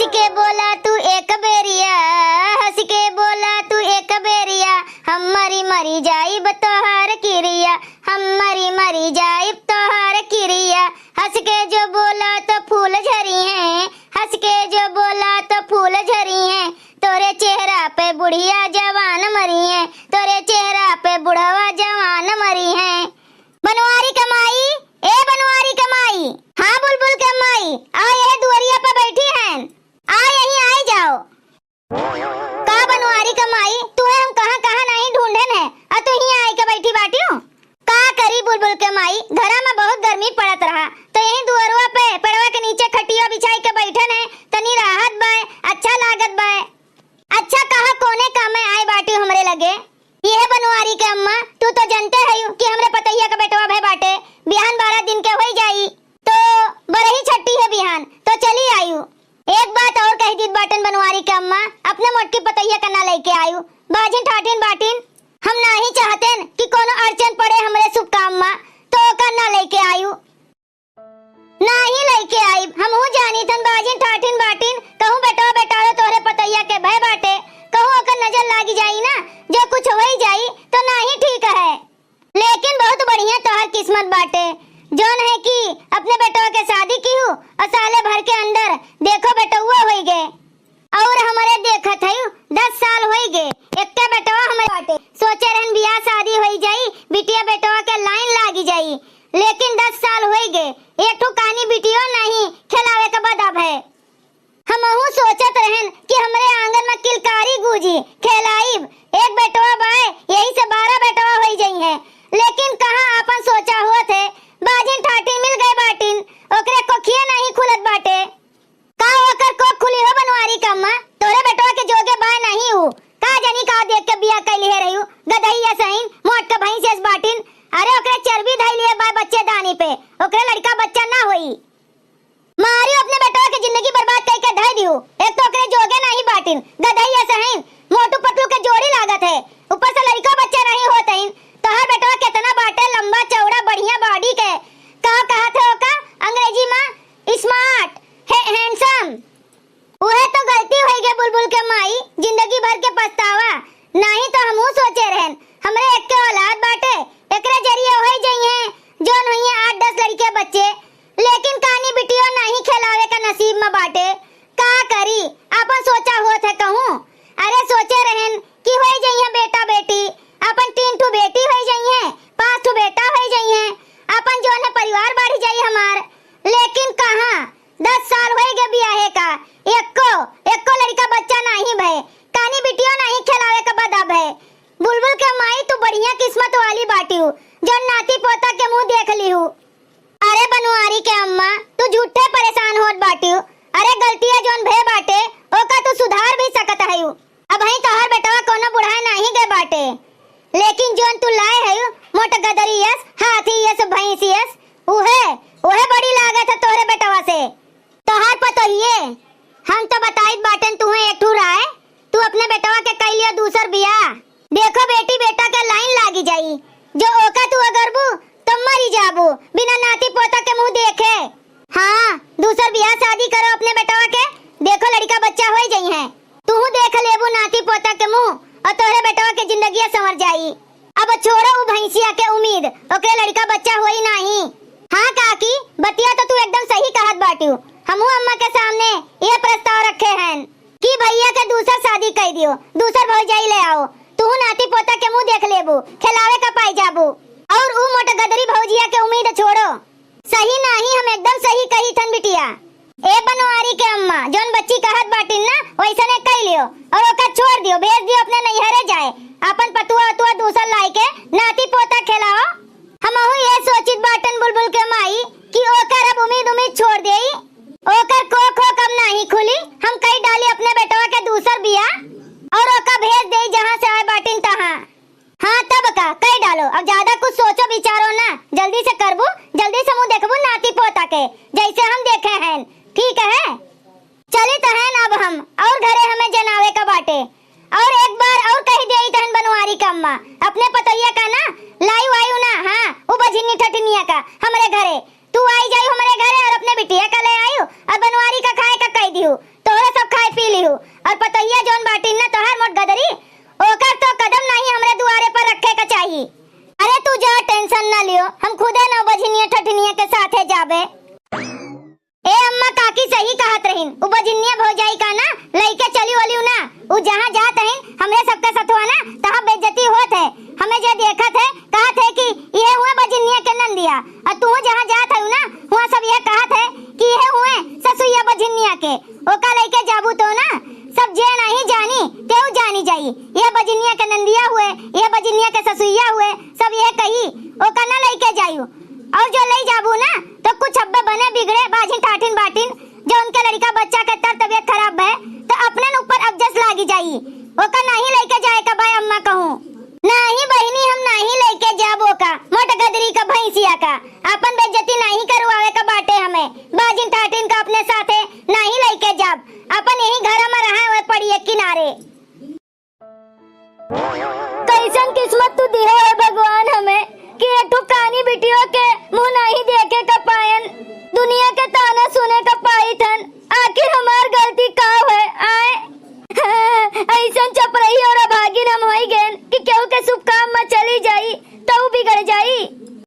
हंस के बोला तू एक बेरिया, हंस के बोला तू एक बेरिया, हम मरी मरी जाइब तोहार किरिया, हम मरी मरी जाइब तोहार किरिया। हंस के जो बोला तो फूल झरी हैं, हंस के जो बोला तो फूल झरी हैं, तोरे चेहरा पे बुढ़िया जवान मरी हैं, तोरे चेहरा पे बुढ़वा जवान मरी हैं। बनवारी कमाई, ए बनवारी कमाई, हाँ बुलबुल के माई, आ ये दुआरिया पे बैठी हैं, आ यहीं आई जाओ। का बनवारी कमाई, तुम्हें हम कहाँ कहाँ नहीं ढूंढन है, आ तू ही आई के बैठी बाटी हूँ। का करी बुलबुल के माई, घरा में बहुत गर्मी पड़त रहा, तो यहीं दुआरवा पे पेड़वा के नीचे खटिया बिछाई के बैठन है, तनी राहत बाय, अच्छा लागत बाय। अच्छा कहा कोने काम में आए बाटी हमरे लगे। यह बनवारी के अम्मा, तू तो जानते है कि हमरे पतैया का बेटवा भय बाटे, बिहान 12 दिन के हो जाई, तो बरही छट्टी है बिहान, तो चली आयु। एक बात और कह दी बाटन बनवारी के अम्मा, अपने मोटकी पतैया का ना लेके आयु, बाजिन ठाटिन बाटिन, हम ना ही चाहते कि कोनो अड़चन पड़े हमरे शुभ काम में, तो का ना लेके आयु, ना ही लेके आई। हम हूँ जानी थन बाजिन ठाटिन बाटिन, कहूँ बेटा बेटाड़ो तोरे पतैया के भय बाटे, कहूँ ओकर नजर लागी जाई ना, जो कुछ हो ही जाई तो ना ही ठीक है। लेकिन बहुत बढ़िया तोहर किस्मत बाटे, जोन है कि अपने बेटवा के शादी की हूँ और साले भर के अंदर देखो बेटुआ हो गए, और हमारे देखत है 10 साल हो गए, एक बेटवा हमारे बाटे, सोचे रहन बियाह शादी हो जाई, बिटिया बेटवा के लाइन लागी जाई, लेकिन 10 साल हो गए, एक ठो कहानी बिटियो नहीं खिलावे का बदब है। हमहू सोचत रहन कि हमरे आंगन में किलकारी गूंजी खेलाइब, एक बेटवा बाए, यही से 12 बेटवा हो जाई है, लेकिन कहाँ अपन सोचा हुआ थे, बाजिन ठाटिन मिल गए बाटिन, ओकरे कोखिया नहीं खुलत बाटे। का ओकर कोख खुली हो बनवारी का अम्मा, तोरे बेटवा के जोगे बाय नहीं हूँ, का जनी का देख के बियाह कैली है रही हूँ, गदहिया सहीन मोट के भैंस एस बाटिन, अरे ओकरे चर्बी धैली है बाय बच्चे दानी पे, ओकरे लड़का बच्चा ना होई, मारी अपने बेटवा के जिंदगी बर्बाद करके धर दियो, एक तो ओकरे जोगे नहीं बाटिन, गदहिया सहीन मोटू पतलू के जोड़ी लागत है, ऊपर से लड़का बच्चा नहीं होत है, तो हर बेटवा कितना बाटे, लंबा चौड़ा बढ़िया बॉडी के, कहा थे ओका अंग्रेजी में स्मार्ट हैंडसम, उहे तो गलती हो गई बुलबुल के माई, जिंदगी भर के पछतावा, नहीं तो हमहू सोचे रहन हमरे एक के औलाद बाटे, एकरे जरिए हो जाई है जोन होइए 8-10 लड़के बच्चे, लेकिन कहानी बिटियो नहीं खिलावे का नसीब में बाटे, का करी अपन सोचा होत है कहूँ, अरे सोचे रहन कि हो जाई है बेटा बेटी, अपन 3 ठो बेटी हो जाई है, 5 ठो बेटा हो जाई है, अपन जोन है परिवार बढ़ जाई हमार, लेकिन कहाँ 10 साल हो गए बियाहे का, एको लड़का बच्चा नहीं भय, कहानी बिटियो नहीं खिलावे का बदब है। बुलबुल के माई तू बढ़िया किस्मत वाली बाटी हूँ, जो नाती पोता के मुंह देख ली हूँ। अरे बनवारी के अम्मा, तू झूठे परेशान होत बाटी हूँ, अरे गलतियां जोन भय बाटे ओका तू सुधार भी सकत है, अब ही तोहर बेटवा कोनो बुढ़ाए नहीं गए बाटे, लेकिन जोन तू लाए है मोट गदरियस हाथीयस भैंसियस, उहे बड़ी लागत है तोहरे बेटवा से, तोहर पतोहिए हम तो बताई बाटन तुम्हें एक ठू राय, तू अपने बेटवा के कई लिया दूसर बियाह, देखो बेटी बेटा के लाइन लागी जाई, जो ओका तू अगरबू तो मरी जाबू बिना नाती पोता के मुंह देखे। हाँ दूसर बियाह शादी करो अपने बेटवा के, देखो लड़का बच्चा हो जाई है, तू देख लेबू नाती पोता के मुंह, और तोहरे बेटवा के जिंदगी संवर जाई। अब छोड़ो उ भैंसिया के उम्मीद, ओकरे लड़का बच्चा होई नहीं। हाँ काकी बतिया तो तू एकदम सही कहत बाटी, हमहू अम्मा के सामने यह प्रस्ताव रखे हैं कि भैया के दूसर शादी कर दियो, दूसर भौजाई ले आओ, तू नाती पोता के मुंह देख लेबू, खिलावे का पाई जाबू, और उ मोटा गदरी भौजिया के उम्मीद छोड़ो। सही नहीं, हम एकदम सही कही थन बिटिया। ए बनवारी के अम्मा, जोन बच्ची कहत बाटिन ना वैसने कह लियो, और ओका छोड़ दियो, भेज दियो अपने नैहरे जाए, अपन पतुआ दूसर लाई के नाती पोता खिलाओ। हमहू ये सोचित बाटन बुलबुल के माई कि ओकर अब उम्मीद छोड़ देई, ओकर खो कम नहीं खुली, हम कई डाली अपने बेटवा के दूसर बिया, और ओका भेज देई जहाँ से आए बाटिन तहाँ। हाँ तब का कई डालो, अब ज्यादा कुछ सोचो विचारो ना, जल्दी से करबू, जल्दी से मुंह देखबू नाती पोता के, जैसे हम देखे हैं, ठीक है? चली तो है अब हम, और घरे हमें जनावे का बाटे, और एक बार और कही दे तहन बनवारी का अम्मा, अपने पतैया का ना लाई वायु ना, हाँ वो बझिनी ठठनिया का हमारे घरे, तू आई जाई हमारे घरे, और अपने बिटिया का ले आयु, और बनवारी का खाए का कह दियो, तोरा पी लिहू और पतैया जोन बाटिन ना तोहर मोट गदरी ओकर तो कदम नहीं हमरे दुआरे पर रखे का चाहिए। अरे तू जा टेंशन ना लियो, हम खुदे नौ बजनिया ठठनिया के साथे जाबे। ए अम्मा काकी सही कहत रहीन, उ बजनिया भौजाई का ना लइके चली वाली ना, उ जहां जात हईन हमरे सबके सथवा ना तहां बेइज्जती होत है। हमें जे देखत है कहत है कि ये हुए बजनिया के नंदिया, और तू जहां जात है ना वहां सब ये कहत है कि ये हुए ससुइया बजनिया के। ओका लइके जाबू तो ना सब जे नहीं जानी तेऊ जानी जाई, ये बजनिया के नंदिया हुए, ये बजनिया के ससुइया हुए, सब ये कही ओका ना लइके जायू। और जो ले जाबू ना तो कुछ अब्बे बने बिगड़े बाजिन टाटिन बाटिन जो उनके लड़का बच्चा के तर तबियत खराब है तो अपने ऊपर अबजस लागी जाई। ओका नहीं लेके जाए का भाई अम्मा कहूं नहीं बहनी, हम नहीं लेके जाबो का मोट गदरी का भैंसिया का अपन बेइज्जती नहीं करवावे का बाटे। हमें बाजिन टाटिन का अपने साथे नहीं लेके जाब, अपन यही घर में रहा हुए पड़िए किनारे। कैसन किस्मत तू दिया है भगवान हमें कि एक कानी बिटियों के मुंह नहीं देखे का पायन, दुनिया के ताना सुने का पाई थन। आखिर हमार गलती का है आए ऐसन चपरही और अभागिन हम होई गए कि केहू के शुभ काम में चली जाई तो बिगड़ जाई।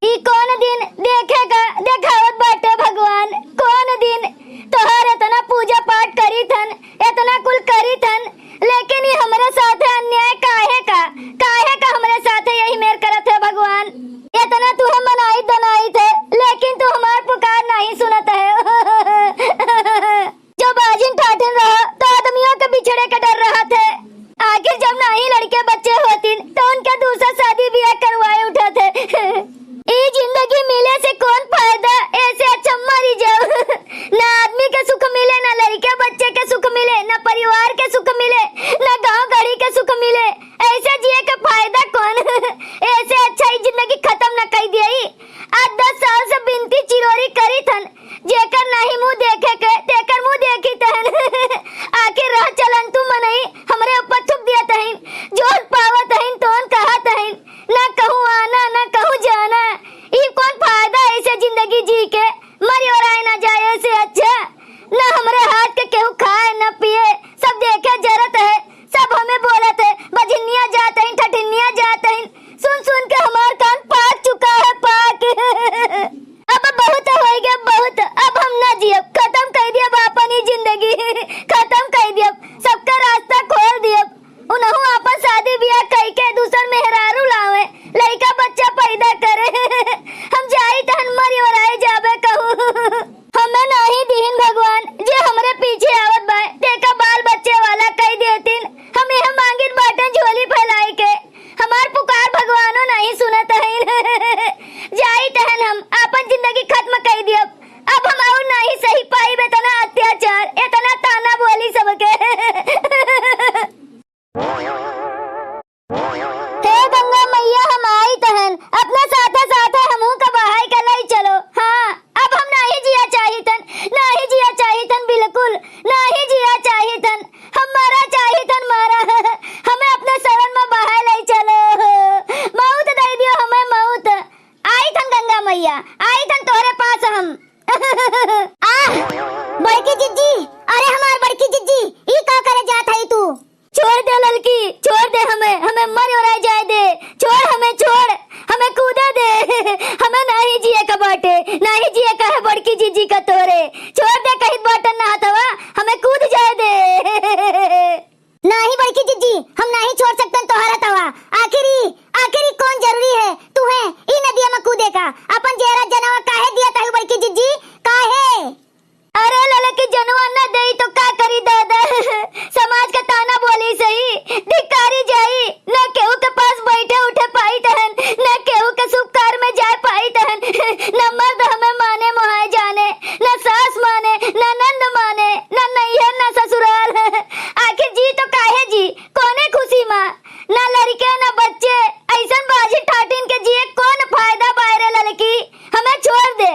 ई कौन दिन देखेगा देखावत बाटे भगवान, कौन दिन तोहर इतना पूजा पाठ करी थन, इतना कुल करी थन, लेकिन ये हमारे साथ अन्याय काहे का हमारे साथ यही मेर करत है भगवान। इतना तू हम बनाई दनाई थे लेकिन तू हमार पुकार नहीं सुनत है। जो बाजिन ठाठन रहा तो आदमियों के बिछड़े का डर रहा थे, आखिर जब नहीं लड़के बच्चे होती तो उनके दूसरा शादी ब्याह करवाए उठा थे। ये जिंदगी मिले से कौन फायदा, ऐसे अच्छा मरी जाओ। ना आदमी के सुख मिले, ना लड़के बच्चे के सुख मिले, ना परिवार के सुख मिले, ना गांव गढ़ी के सुख मिले, ऐसे जिए का फायदा कौन। ऐसे अच्छा ही जिंदगी खत्म न कर दिया। आज 10 साल से बिनती चिरोरी करी थन, जेकर नहीं मुंह देखे के तेकर मुंह देखी तहन। आखिर राह चलन तू मनई हमरे ऊपर थूक दिया तहन, जोर पावत तहन तोन कहा तहन, ना कहूं आना ना कहूं जाना। ई कौन फायदा ऐसे जिंदगी जी के, मरी और आए ना जाए से अच्छा ना हमरे हाथ के केहू खाए न पिए, सब देखे जरत है, सब हमें बोलत है बजनिया जात है ठठिनिया जात है, सुन सुन के हमार कान पाक चुका है पाक। अब बहुत हो गया बहुत, अब हम ना जियब, खत्म कर दिया अपनी जिंदगी, खत्म कर दिया, सबका रास्ता खोल दिया। उन्हों आपन शादी ब्याह कई के दूसर मेहरारू लावे, लड़का बच्चा पैदा करे, हम जाई तहन मरी और आए जाबे कहूं। हमें नहीं दीन भगवान जे हमरे पीछे आवत बा तेका बाल बच्चे वाला कह देतीन, हम यह मांगिन बाटन झोली फैलाई के, हमार पुकार भगवानो नहीं सुनत है। जाई तहन हम अपन जिंदगी खत्म कर दियब, अब हम और नहीं सही पाई इतना अत्याचार इतना ताना बोली सबके। हे गंगा मैया हम आई तहन अपने साथे साथे हमहू का बहाई के लई चलो। हाँ अब हम नहीं जिया चाहितन, नहीं जिया चाहितन, बिल्कुल नहीं जिया चाहितन, हम मारा चाहितन मारा, हमें अपने शरण में बहाई लई चलो, मौत दे दियो हमें मौत। आई थन गंगा मैया आई थन तोहरे पास हम। बड़की जिज्जी, अरे हमार बड़की जिज्जी ई का करे जात है तू? छोड़ दे ललकी, छोड़ दे हमें मर और जाए दे, छोड़ हमें कूदे दे, हमें नहीं जिए का बाटे, नहीं जिए का है बड़की जीजी का तोरे, छोड़ दे कहीं बटन ना हथवा, हमें कूद जाए दे। नहीं बड़की जीजी हम नहीं छोड़ सकते तोहरा तवा, आखिरी कौन जरूरी है तू है ई नदिया में कूदे का, अपन जेरा जनवा काहे दिया ताहू बड़की जीजी काहे? अरे ललकी जनवा न दे तो का करी दादा, समाज का ताना बोली सही धिकारी जाई, न केहू के पास बैठे उठे पाई तहन, न केहू के शुभ कार्य में जाए पाई तहन, न मर्द हमें माने मोहाय जाने, न सास माने, न नंद माने, न नैहर न ससुराल। आखिर जी तो काहे जी, कोने खुशी माँ, न लड़के न बच्चे, ऐसन बाजी ठाटिन के जिए कौन फायदा बायरे ललकी, हमें छोड़ दे,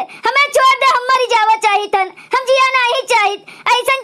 हम मरी जावा चाहितन, हम जिया नहीं चाहित, ऐसन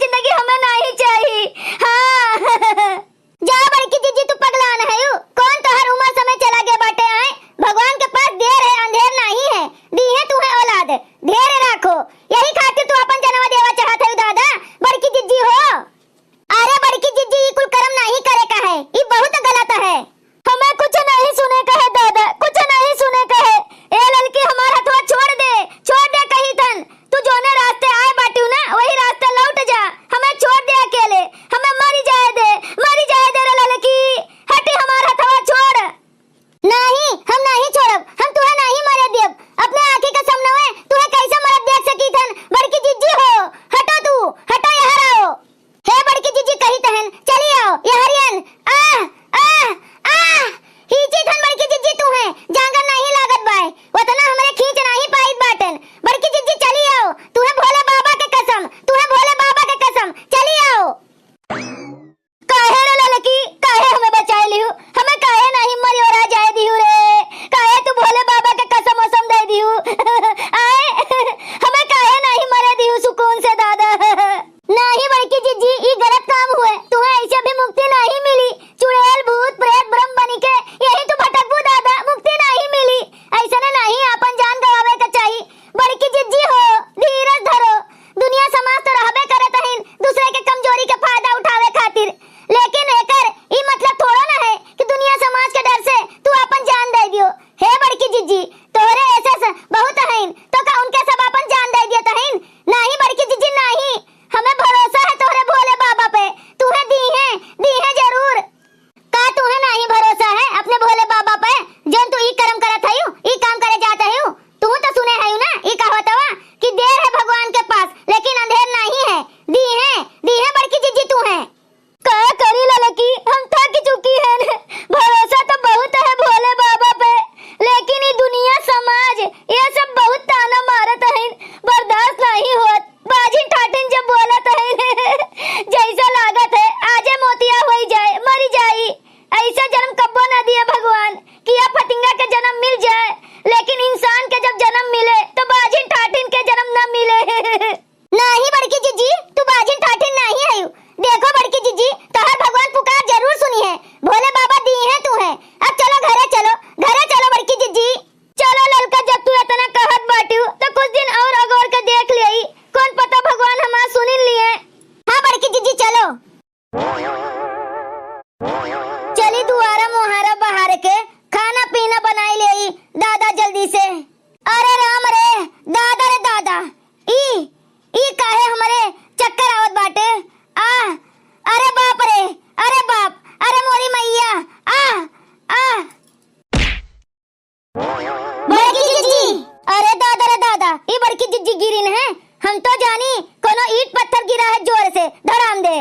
है जोर से धड़ाम दे।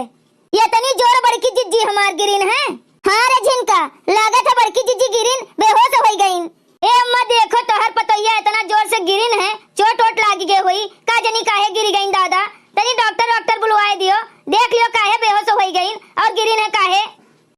ये तनी जोर बड़की जिज्जी हमार गिरिन है। हाँ रे झिनका, लागत है बड़की जिज्जी गिरिन बेहोश हो गईन। ए अम्मा देखो तोहर पतोहिया इतना जोर से गिरिन है, चोट वोट लागी गई हुई का जनी काहे गिरी गईन दादा। तनी डॉक्टर बुलवाए दियो, देख लियो काहे बेहोश हो गईन और गिरिन है काहे।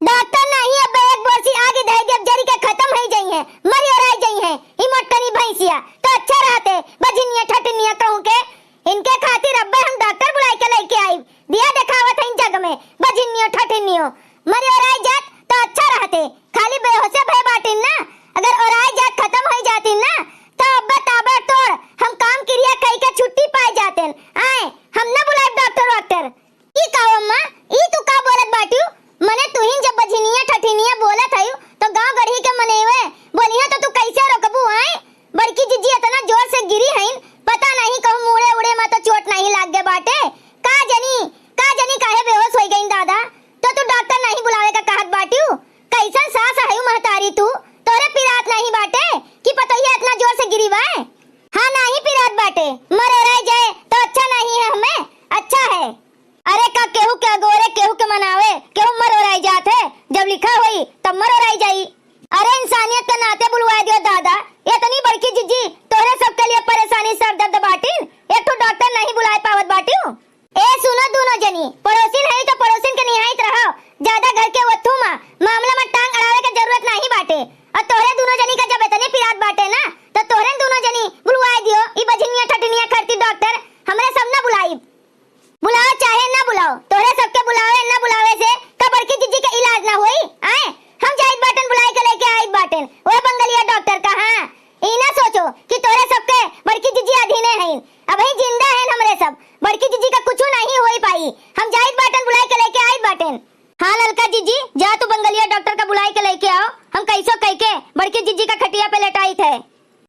डॉक्टर नहीं, अब एक बोरसी आगे धई देव जरी के खत्म हो जाई है, मरी और आई जाई है। ई मोटनी भैंसिया तो अच्छा रहते बजिनिया ठटनिया कहूं के इनके खातिर अब्बे हम डॉक्टर बुलाई के लेके आई दिया दिखावत है इन जग में बजिनियो ठटनियो। मरी और आई जात तो अच्छा रहते, खाली बेहोश भय बाटिन ना। अगर और आई जात खत्म हो जाती ना तो अब्बे ताबड़ तोड़ हम काम क्रिया कई के छुट्टी पाए जाते। आए हम ना बुलाए डॉक्टर। ई का अम्मा, ई तू का बोलत बाटियो? मने तू ही जब बजिनिया ठठिनिया बोलत हयू तो गांव गढ़ी के मनेवे बोलिया तो तू कैसे रोकबू? आए बड़की जिज्जी इतना जोर से गिरी हईन, पता नहीं कहूं मुड़े उड़े में तो चोट नहीं लाग गए बाटे। का जनी काहे बेहोश हो गईन दादा? तो तू डॉक्टर नहीं बुलावे का कहत बाटियो? कैसन सास हयू महतारी तू, तोरे पिरात नहीं बाटे कि पतोहिया इतना जोर से गिरी बाए? हाँ नहीं पिरात बाटे, मर रह जाए तो अच्छा नहीं है, हमें अच्छा है। अरे का केहू के गोरे केहू के मनावे, केहू मर और आई जात है, जब लिखा हुई तब मर और आई जाई। अरे इंसानियत के नाते बुलवा दियो दादा, इतनी बड़की जिज्जी तोरे सबके लिए परेशानी सर दर्द बाटिन, एक तो डॉक्टर नहीं बुलाए पावत बाटियो। ए सुनो दोनों जनी, पड़ोसिन है तो पड़ोसिन के निहायत रहो, ज्यादा घर के वथू मामला में टांग अड़ावे के जरूरत नहीं बाटे। और तोरे दोनों जनी का जब इतने पिरात बाटे ना तो तोरे दोनों जनी बुलवाए दियो। ई बजिनिया ठटनिया करती डॉक्टर हमरे सब ना बुलाई, बुलाओ चाहे ना बुलाओ, तोरे सबके बुलावे ना बुलावे से कबर की जिज्जी का इलाज ना होई। आए हम जाइत बाटन बुलाई के लेके आइत बाटन ओए बंगलिया डॉक्टर का। हां ई ना सोचो कि तोरे सबके बड़की जिज्जी अधीने हैं, अब ही जिंदा हैं हमरे सब, बड़की जिज्जी का कुछ नहीं होई पाई। हम जाइत बाटन बुलाई के लेके आइत बाटन। हां ललका जिज्जी जा तू बंगलिया डॉक्टर का बुलाई के लेके आओ, हम कैसो कह के बड़की जिज्जी का खटिया पे लेटाई थे।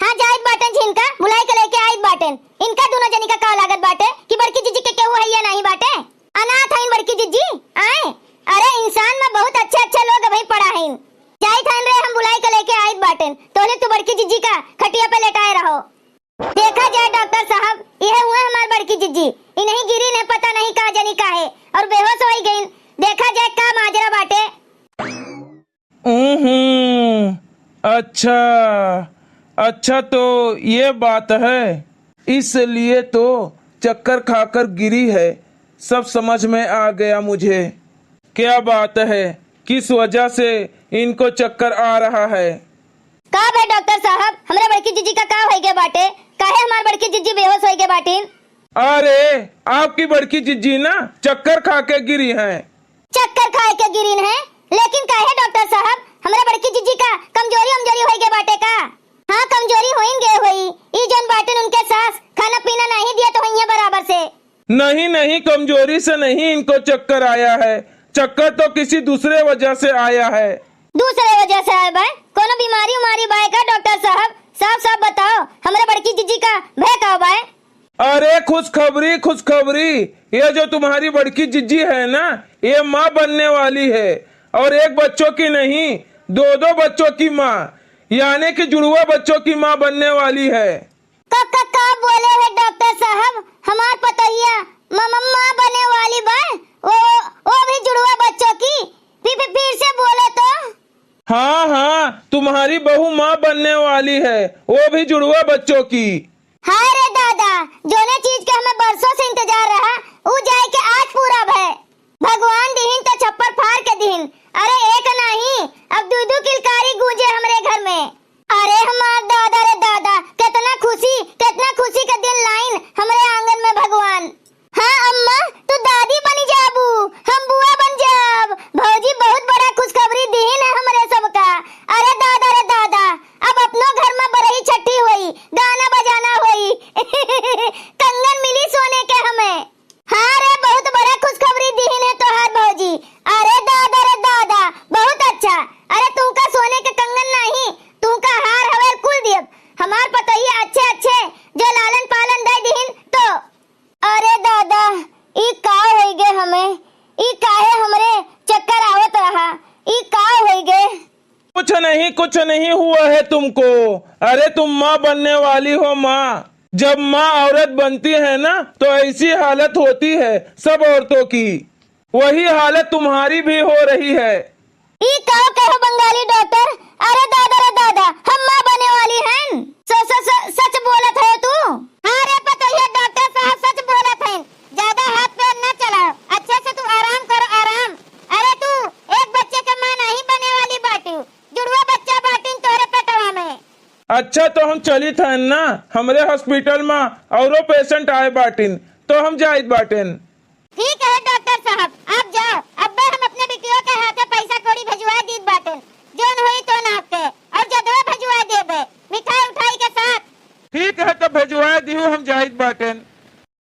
हां जाइत बाटन झिनका बुलाई के लेके आइत बाटन। इनका दोनों जनी का का लागत बाटे कि बड़की जिज्जी के केहू है या नहीं बाटे? अनाथ हईन बड़की जिज्जी। आए अरे इंसान में बहुत अच्छे लोग अभी पड़ा हईन। जाइत हईन रे हम बुलाई के लेके आइत बाटन, तोले तू बड़की जिज्जी का खटिया पे लेटाए रहो। देखा जाए डॉक्टर साहब, यह हुआ हमार बड़की जिज्जी, इन्हीं गिरी ने पता नहीं का जनी का है और बेहोश हो गई। देखा जाए का माजरा बाटे। अच्छा तो ये बात है, इसलिए तो चक्कर खाकर गिरी है। सब समझ में आ गया मुझे क्या बात है, किस वजह से इनको चक्कर आ रहा है। का बे डॉक्टर साहब, हमरे बड़की जिज्जी का का हो गया बाटे? काहे हमार बड़की जिज्जी बेहोश हो गई बाटिन? अरे आपकी बड़की जिज्जी ना चक्कर खा के गिरी है। चक्कर खाए के गिरिन है? लेकिन काहे डॉक्टर साहब, हमरे बड़की जिज्जी का कमजोरी हो गए बाटे का? हाँ कमजोरी होइंगे होई, ई जोन बाटन उनके सास खाना पीना नहीं दिया तो होइए बराबर से। नहीं कमजोरी से नहीं इनको चक्कर आया है, चक्कर तो किसी दूसरे वजह से आया है। दूसरे वजह से आया बाय? कोनो बीमारी उमारी बाय का डॉक्टर साहब? साफ बताओ, हमरे बड़की जिज्जी का भय का बाय? अरे खुशखबरी, ये जो तुम्हारी बड़की जिज्जी है ना, ये माँ बनने वाली है, और एक बच्चों की नहीं, दो बच्चों की माँ, यानी कि जुड़वा बच्चों की माँ बनने वाली है। का बोले है डॉक्टर साहब? हमार पतोहिया माँ बने वाली बा? वो भी जुड़वा बच्चों की? फिर से बोले तो। हाँ तुम्हारी बहू माँ बनने वाली है, वो भी जुड़वा बच्चों की। हाय रे दादा, जोने चीज के हमें बरसों से इंतजार रहा वो जाए के आज पूरा है। भगवान दिहिन तो छप्पर फाड़ के दिहिन। अरे एक नहीं अब दू किलकारी गूंजे हमरे घर में। अरे हमार दादा रे दादा, कितना खुशी का दिन लाइन हमरे आंगन में भगवान। हाँ अम्मा तू दादी बनी जाबू, हम बुआ बन जाब। भौजी बहुत बड़ा खुशखबरी दिहिन है हमरे सबका। अरे दादा रे दादा, अब अपनों घर में बरही छठी हुई, गाना बजाना हुई कंगन मिली सोने के हमें। हाँ रे बहुत बड़ा खुशखबरी दिहिन है तोहार भौजी। अरे दादा बहुत अच्छा। अरे तू का सोने के कंगन नहीं, तू का हार हवेल कुल दियब हमार पतोहिया अच्छे जो लालन पालन दे दिहिन तो। अरे दादा ई का होई गे हमें, ई काहे हमरे चक्कर आवत रहा, ई का होई गे? कुछ नहीं हुआ है तुमको। अरे तुम माँ बनने वाली हो माँ, जब माँ औरत बनती है ना तो ऐसी हालत होती है सब औरतों की। वही हालत तुम्हारी भी हो रही है। ई कहो बंगाली डॉक्टर। अरे दादा हम माँ बने वाली हैं। सच बोलत है तू। हाँ रे पतोहिया डॉक्टर साहब सच बोलत है। ज्यादा हाथ पैर न चलाओ, अच्छे से तू आराम करो आराम। अरे तू एक बच्चे के माँ नहीं बने वाली बाटी, जुड़वा बच्चा बाटी तोरे पेटवा में। अच्छा तो हम चली थे ना, हमरे हॉस्पिटल में औरो पेशेंट आए बाटिन तो हम जाइत बाटेन। ठीक है डॉक्टर साहब आप जाओ। अब हम अपने बिटियों के हाथे पैसा कौड़ी भिजवा दी बाटेन, जोन हुई तो नापते और जदवा भिजवा देबे मिठाई उठाई के साथ। ठीक है तो भिजवा दी हम जाइत बाटेन।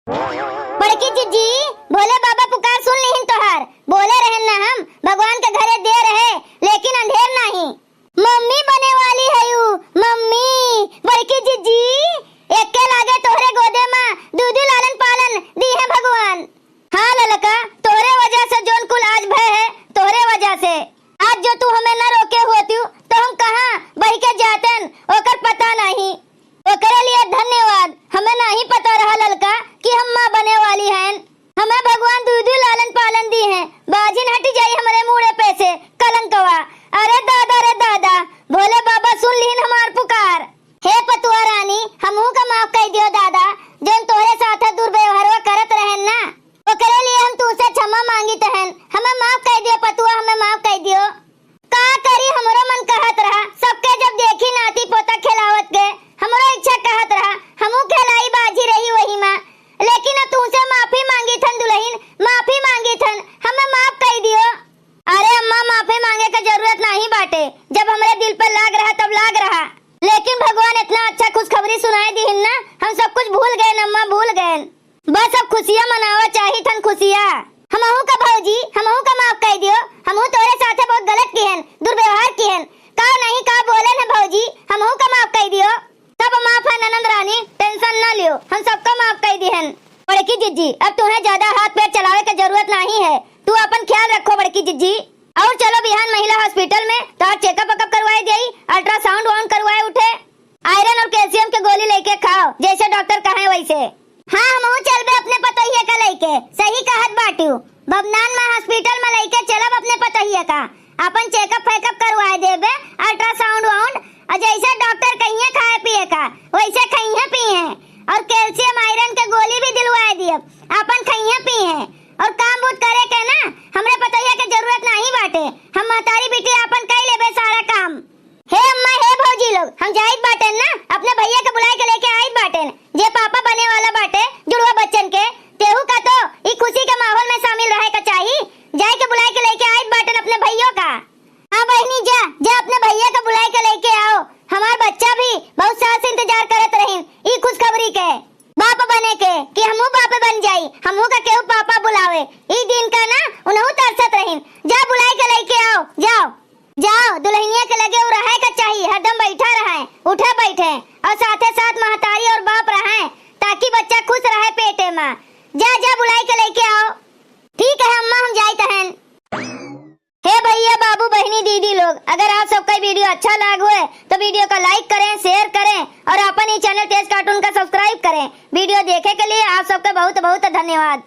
बड़की जीजी भोले बाबा पुकार सुन लिहिन तोहार। बोले रहन ना हम भगवान के घरे दे रहे लेकिन अंधेर नहीं। मम्मी बने वाली है यू मम्मी। बड़की जीजी एक के लागे तोहरे गोदे में दूध लालन पालन दी है भगवान। हाँ ललका तोहरे वजह से जोन कुल आज भय है तोहरे वजह से। आज जो तू हमें न रोके होती तो हम कहाँ बही के जातन ओकर पता नहीं। ओकरे लिए धन्यवाद। हमें नहीं पता रहा ललका कि हम माँ बने वाली हैं। हमें भगवान दूध लालन पालन दी है। बाजिन हटी जाई हमारे मुड़े पे से कलंकवा। अरे दादा भोले बाबा सुन लीन हमार पुकार। हे पतुआ रानी हमहू का माफ कर दियो दादा, जोन तोहरे साथ दुर्व्यवहार करत रहन ना ओकरे लिए हम तुझसे क्षमा मांगी तहन। हमें माफ कर दियो पतुआ, हमें माफ कर दियो। का करी हमरो मन कहत रहा सबके जब देखी नाती पोता खिलावत के हमरो इच्छा कहत रहा हमहू खिलाई बाजी रही वही माँ। लेकिन तुझसे माफी मांगी थन दुल्हन, माफी मांगी थन, हमें माफ कर दियो। अरे अम्मा माफी मांगे का जरूरत नहीं बाटे, जब हमारे दिल पर लाग रहा तब लाग रहा। लेकिन भगवान इतना अच्छा खुशखबरी सुनाई दी ना हम सब कुछ भूल गए अम्मा भूल गए। बस अब खुशियाँ मनावा चाहिए थन खुशियाँ। हमहू का भौजी हमहू का माफ कर दियो। हमहू तोरे साथे बहुत गलत किहन दुर्व्यवहार किहन का नहीं का बोले न भौजी हमहू का माफ कर दियो। सब माफ है ननंद रानी टेंशन न लियो हम सबका माफ कर दिहन। बड़की जिज्जी अब तुम्हें ज्यादा हाथ पैर चलावे की जरूरत नहीं है, तू अपन ख्याल रखो बड़की जिज्जी। और चलो बिहान महिला हॉस्पिटल में तो चेकअप वकअप करवाई दे, अल्ट्रासाउंड वाउंड करवाए उठे, आयरन और कैल्शियम के गोली लेके खाओ जैसे डॉक्टर कहे वैसे। हाँ हमहू चलबे अपने पतोहिया का लेके। सही कहत बाटू बबनान में हॉस्पिटल में लेके चलब अपने पतोहिया का। अपन चेकअप फेकअप करवाए देबे अल्ट्रासाउंड वाउंड और जैसे डॉक्टर कहिए खाए पिए का वैसे खाइए पिए और कैल्शियम आयरन के गोली भी दिलवाए दिए अपन खाइए पिए और काम बूट करे के ना हमरे पतोहिया के जरूरत नहीं बाटे। हम महतारी बेटी अपन कर लेबे सारा काम। हे अम्मा हे भौजी लोग हम जाइत बाटेन ना अपने भैया के बुलाए के लेके आइत बाटेन जे पापा बने वाला बाटे जुड़वा बच्चन के। तेहू का तो ई खुशी के माहौल में शामिल रहे का चाहिए। जाए के बुलाए के लेके आइत बाटेन अपने भैया का। हाँ बहनी जा अपने भैया के बुलाए के लेके आओ। हमार बच्चा भी बहुत साल से इंतजार करत रहीन ई खुशखबरी के बाप बने के कि हमहू बाप बन जाई। हमहू का केहू पापा बुलावे ई दिन का ना उन्हू तरसत रहीन। जा बुलाए के लेके आओ जाओ दुल्हनिया के लगे उ रहे का चाहिए हरदम बैठा रहे उठे बैठे और साथे साथ महतारी और बाप रहे ताकि बच्चा खुश रहे पेटे में। जा बुलाए के लेके आओ। ठीक है अम्मा हम जाइत हन। हे भैया बाबू बहनी दीदी लोग अगर आप सबका वीडियो अच्छा लगा हुए तो वीडियो को लाइक करें शेयर करें और अपन ही चैनल तेज कार्टून का सब्सक्राइब करें। वीडियो देखे के लिए आप सबका बहुत बहुत धन्यवाद।